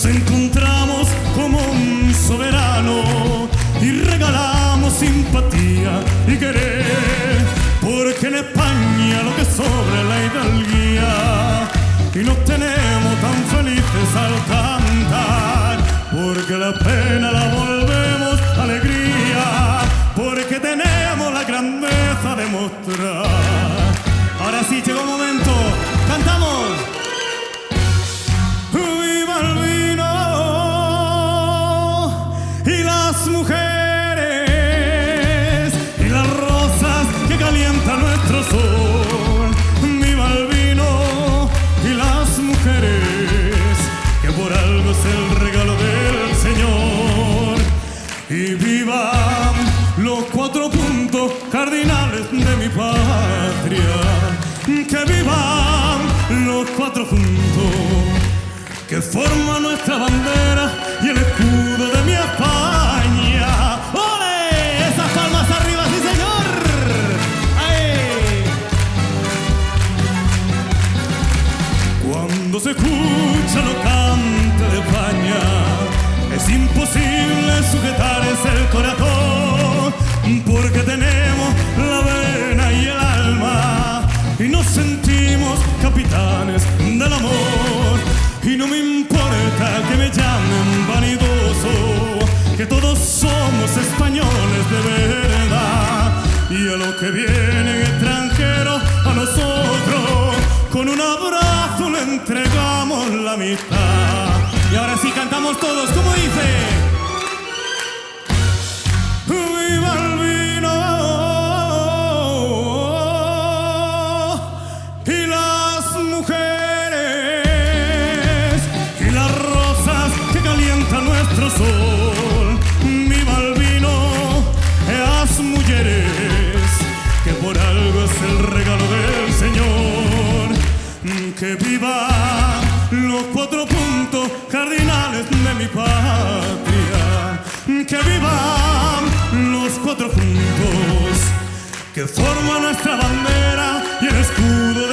nos encontramos como un soberano y regalamos simpatía y querer, porque en España lo que sobra es la hidalguía y nos tenemos tan felices al cantar, porque la pena la volvemos alegría, porque tenemos la grandeza de mostrar. Ahora sí, llegó el momento, cantamos. ¡Viva el vino y las mujeres y las rosas que calientan nuestro sol! ¡Viva el vino y las mujeres, que por algo es el regalo del Señor! ¡Y vivan los 4 puntos cardinales de mi patria! ¡Que vivan los 4 puntos que forman nuestra bandera y el escudo de mi España! ¡Ole! ¡Esas palmas arriba, sí señor! ¡Ay! Cuando se escucha lo cante de España, es imposible sujetar el corazón, porque tenemos la vena y el alma y nos sentimos capitanes del amor. Y no me importa que me llamen vanidoso, que todos somos españoles de verdad. Y a los que vienen extranjeros, a nosotros con un abrazo le entregamos la mitad. Y ahora sí cantamos todos, como dice. ¡Viva el vino y las mujeres y las rosas que calientan nuestro sol! ¡Viva el vino y las mujeres, que por algo es el regalo del Señor! ¡Que viva los 4 puntos cardinales de mi patria! ¡Que vivan los 4 puntos que forman nuestra bandera y el escudo de